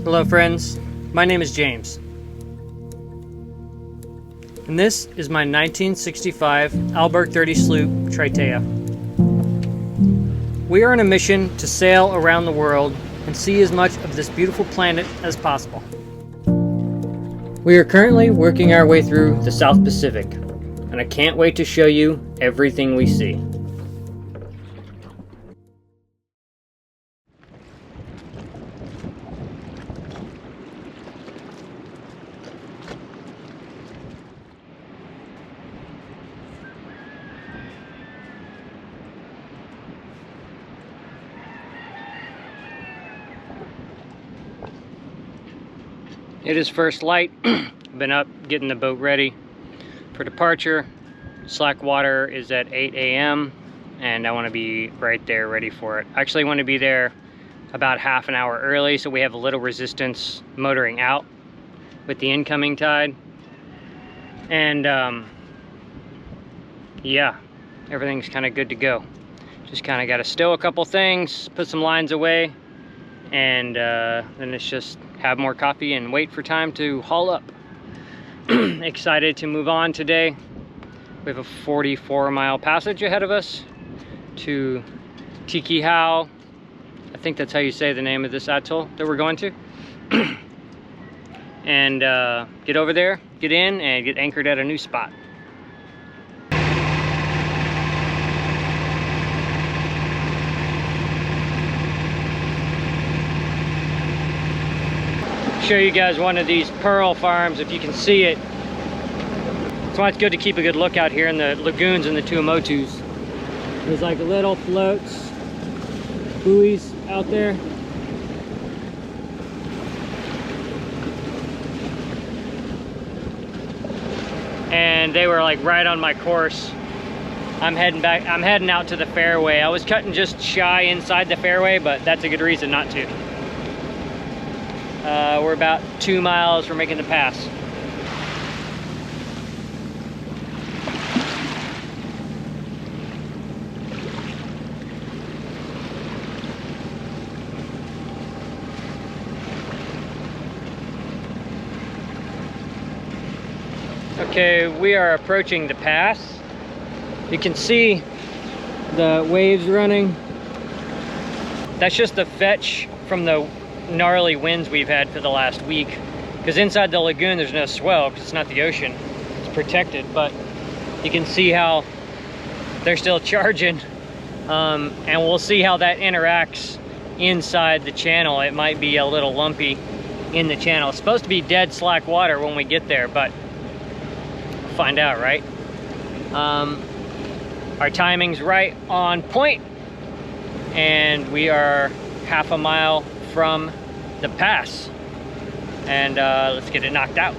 Hello friends, my name is James. And this is my 1965 Albert 30 sloop Triteia. We are on a mission to sail around the world and see as much of this beautiful planet as possible. We are currently working our way through the South Pacific, and I can't wait to show you everything we see. It is first light. Been up getting the boat ready for departure. Slack water is at 8 a.m. and I want to be right there ready for it. I actually want to be there about half an hour early so we have a little resistance motoring out with the incoming tide. And yeah, everything's kind of good to go. Just kind of got to stow a couple things, put some lines away, and then it's just have more coffee and wait for time to haul up. Excited to move on today. We have a 44-mile passage ahead of us to Tikehau. I think that's how you say the name of this atoll that we're going to. And get over there, get in, and get anchored at a new spot. Show you guys one of these pearl farms if you can see it. That's why it's good to keep a good lookout here in the lagoons and the Tuamotus. There's like little floats, buoys out there. And they were like right on my course. I'm heading out to the fairway. I was cutting just shy inside the fairway, but that's a good reason not to. We're about 2 miles from making the pass. Okay, we are approaching the pass. You can see the waves running. That's just the fetch from the gnarly winds we've had for the last week, because inside the lagoon there's no swell because it's not the ocean, it's protected, but you can see how they're still charging, and we'll see how that interacts inside the channel. It might be a little lumpy in the channel. It's supposed to be dead slack water when we get there, but we'll find out, right? Our timing's right on point, and we are half a mile from the pass, and let's get it knocked out.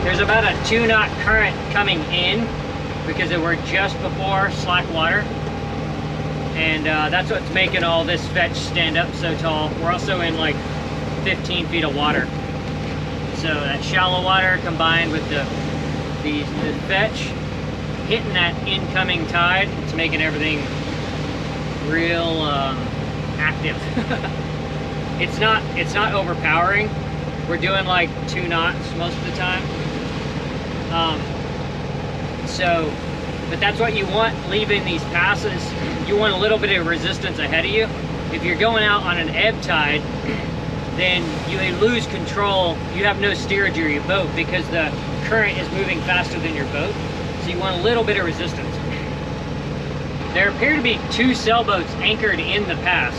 There's about a 2-knot current coming in because we're just before slack water, and that's what's making all this fetch stand up so tall. We're also in like 15 feet of water, so that shallow water combined with the fetch hitting that incoming tide, it's making everything real active. It's not overpowering. We're doing like 2 knots most of the time. But that's what you want leaving these passes. You want a little bit of resistance ahead of you. If you're going out on an ebb tide, then you lose control. You have no steerage of your boat because the current is moving faster than your boat. So you want a little bit of resistance. There appear to be 2 sailboats anchored in the pass.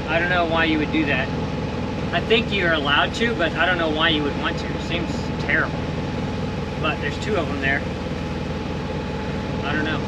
I don't know why you would do that. I think you're allowed to, but I don't know why you would want to. It seems terrible. But there's 2 of them there. I don't know.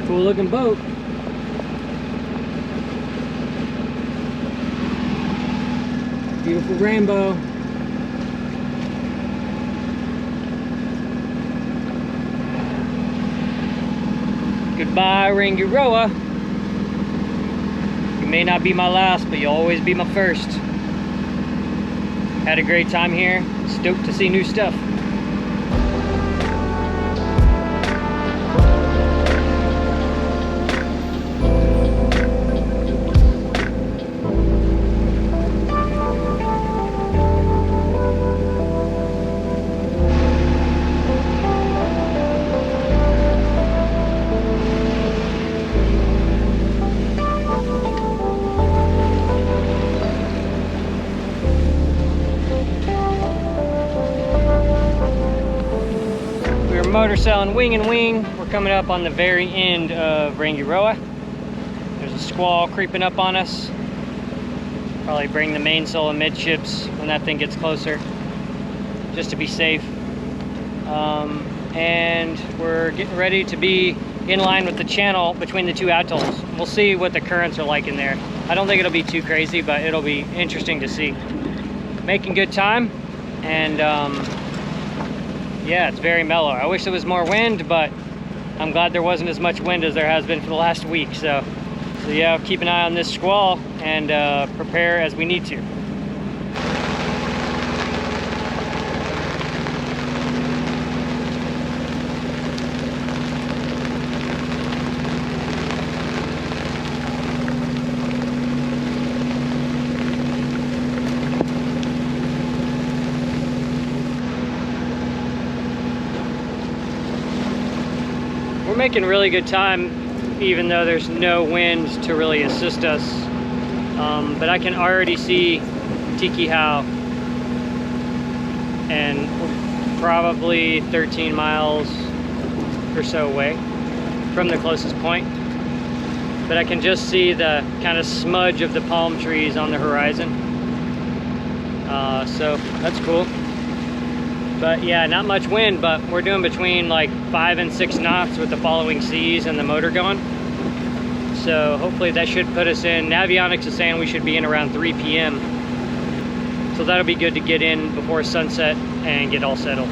Cool looking boat. Beautiful rainbow. Goodbye, Rangiroa. You may not be my last, but you'll always be my first. Had a great time here. Stoked to see new stuff. Motor sailing wing and wing. We're coming up on the very end of Rangiroa. There's a squall creeping up on us. Probably bring the mainsail amidships when that thing gets closer, just to be safe. And we're getting ready to be in line with the channel between the 2 atolls. We'll see what the currents are like in there. I don't think it'll be too crazy, but it'll be interesting to see. Making good time, and yeah, it's very mellow. I wish there was more wind, but I'm glad there wasn't as much wind as there has been for the last week. So yeah, keep an eye on this squall and prepare as we need to. We're making really good time, even though there's no wind to really assist us. But I can already see Tikehau, and we're probably 13 miles or so away from the closest point. But I can just see the kind of smudge of the palm trees on the horizon. So that's cool. But yeah, not much wind, but we're doing between like 5 and 6 knots with the following seas and the motor going. So hopefully that should put us in. Navionics is saying we should be in around 3 p.m. So that'll be good to get in before sunset and get all settled.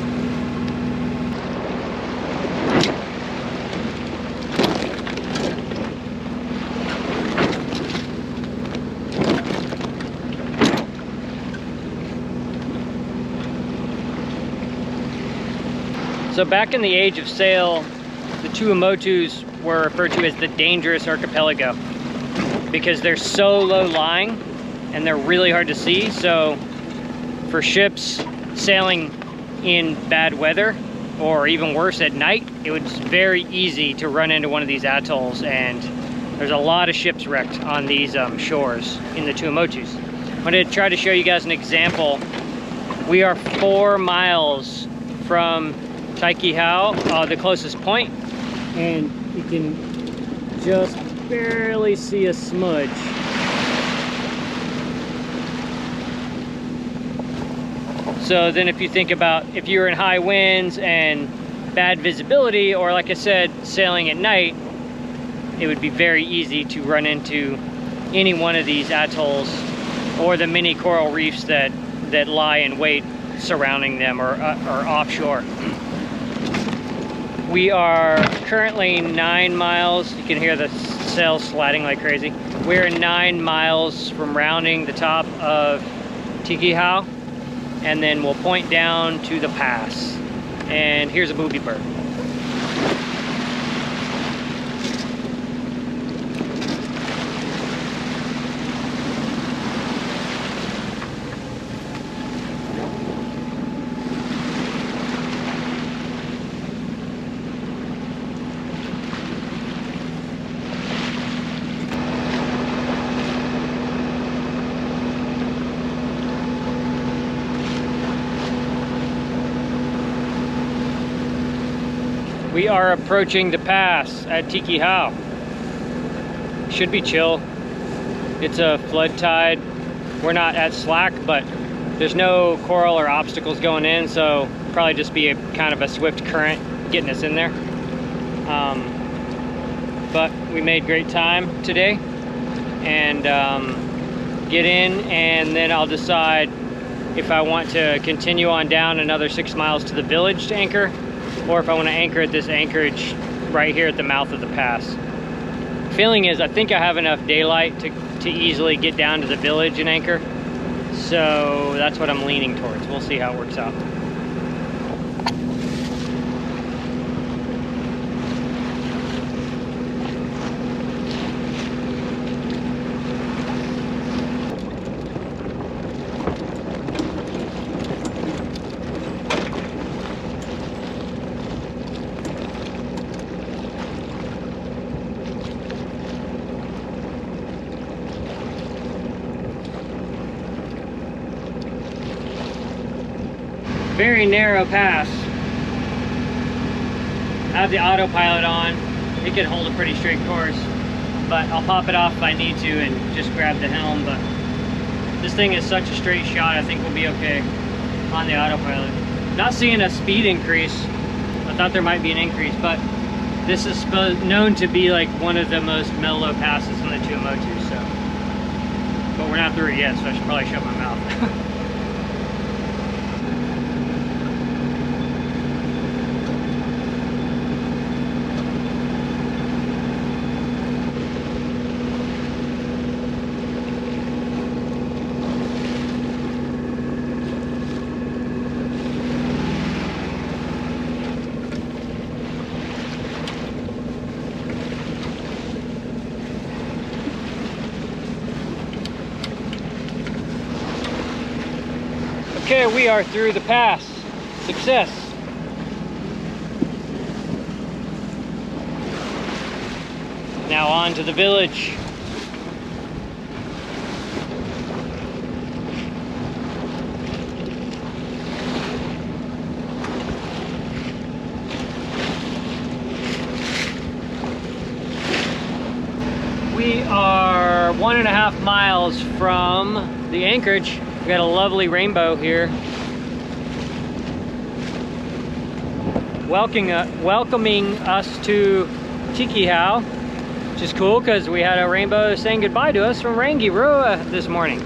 So back in the age of sail, the Tuamotus were referred to as the dangerous archipelago because they're so low lying and they're really hard to see. So for ships sailing in bad weather, or even worse at night, it was very easy to run into one of these atolls, and there's a lot of ships wrecked on these shores in the Tuamotus. I'm going to try to show you guys an example. We are 4 miles from Tikehau, the closest point, and you can just barely see a smudge. So then if you think about if you're in high winds and bad visibility, or like I said, sailing at night, it would be very easy to run into any one of these atolls or the many coral reefs that lie in wait surrounding them or offshore. We are currently 9 miles. You can hear the sails sliding like crazy. We're 9 miles from rounding the top of Tikehau, and then we'll point down to the pass. And here's a booby bird. We are approaching the pass at Tikehau. Should be chill. It's a flood tide. We're not at slack, but there's no coral or obstacles going in, so probably just be a kind of a swift current getting us in there. But we made great time today, and get in, and then I'll decide if I want to continue on down another 6 miles to the village to anchor, or if I want to anchor at this anchorage right here at the mouth of the pass. Feeling is I think I have enough daylight to easily get down to the village and anchor. So that's what I'm leaning towards. We'll see how it works out. Very narrow pass. I have the autopilot on. It can hold a pretty straight course, but I'll pop it off if I need to and just grab the helm. But this thing is such a straight shot, I think we'll be okay on the autopilot. Not seeing a speed increase. I thought there might be an increase, but this is known to be like one of the most mellow passes on the Tuamotus, so. But we're not through it yet, so I should probably shut my mouth. Okay, we are through the pass. Success. Now on to the village. We are 1.5 miles from the anchorage. We got a lovely rainbow here. Welcoming us to Tikehau, which is cool because we had a rainbow saying goodbye to us from Rangiroa this morning.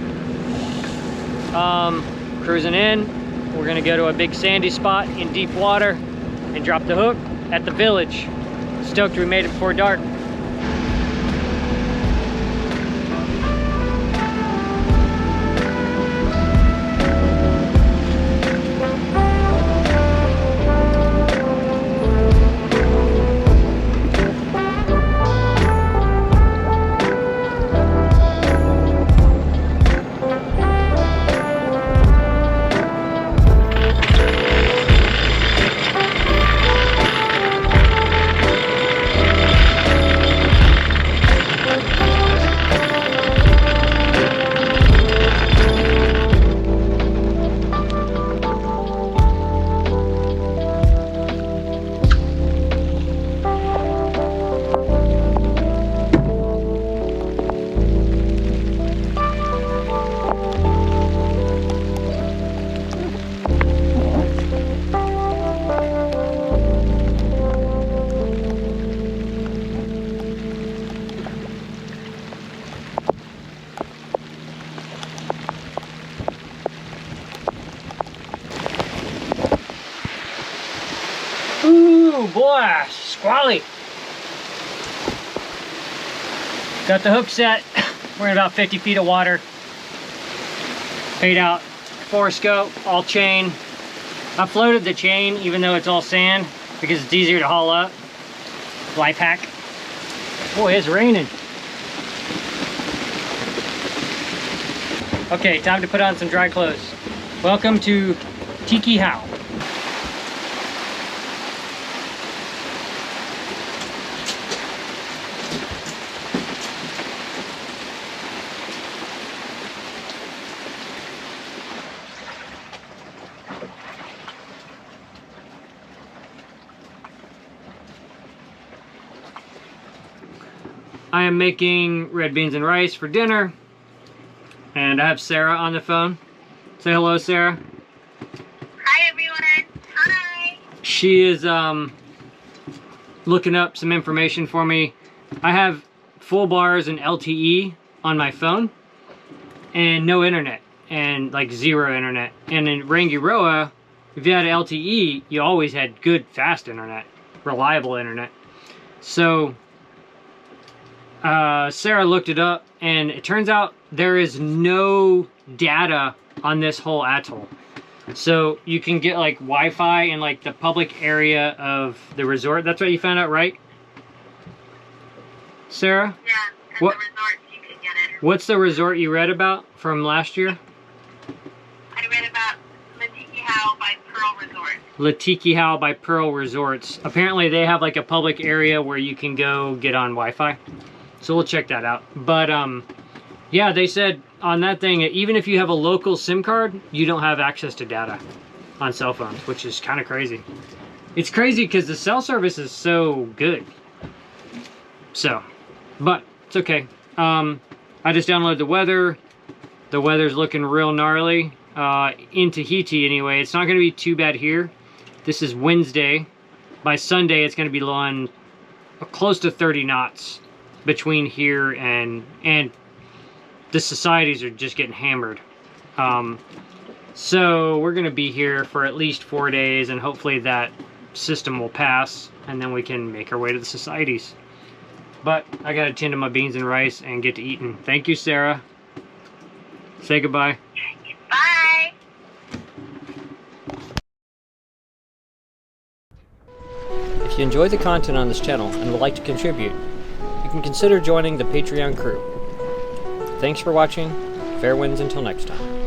Cruising in, we're gonna go to a big sandy spot in deep water and drop the hook at the village. Stoked we made it before dark. Ooh, boy, squally. Got the hook set. We're in about 50 feet of water. Paid out 4 scope, all chain. I floated the chain even though it's all sand because it's easier to haul up. Life hack. Boy, it's raining. Okay, time to put on some dry clothes. Welcome to Tikehau. I am making red beans and rice for dinner, and I have Sarah on the phone. Say hello, Sarah. Hi, everyone. Hi. She is looking up some information for me. I have full bars and LTE on my phone, and no internet, and like 0 internet. And in Rangiroa, if you had LTE, you always had good, fast internet, reliable internet. So Sarah looked it up, and it turns out there is no data on this whole atoll. So you can get like Wi-Fi in like the public area of the resort. That's what you found out, right, Sarah? Yeah, at what, the resort you can get it. What's the resort you read about from last year? I read about Tikehau by Pearl Resort. Tikehau by Pearl Resorts. Apparently they have like a public area where you can go get on Wi-Fi. So we'll check that out. But yeah, they said on that thing, even if you have a local SIM card, you don't have access to data on cell phones, which is kind of crazy. It's crazy because the cell service is so good. So, but it's okay. I just downloaded the weather. The weather's looking real gnarly. In Tahiti anyway. It's not going to be too bad here. This is Wednesday. By Sunday, it's going to be blowing close to 30 knots between here and the societies are just getting hammered. So we're going to be here for at least 4 days, and hopefully that system will pass, and then we can make our way to the societies. But I got to tend to my beans and rice and get to eating. Thank you, Sarah. Say goodbye. Bye. If you enjoy the content on this channel and would like to contribute, you can consider joining the Patreon crew. Thanks for watching. Fair winds until next time.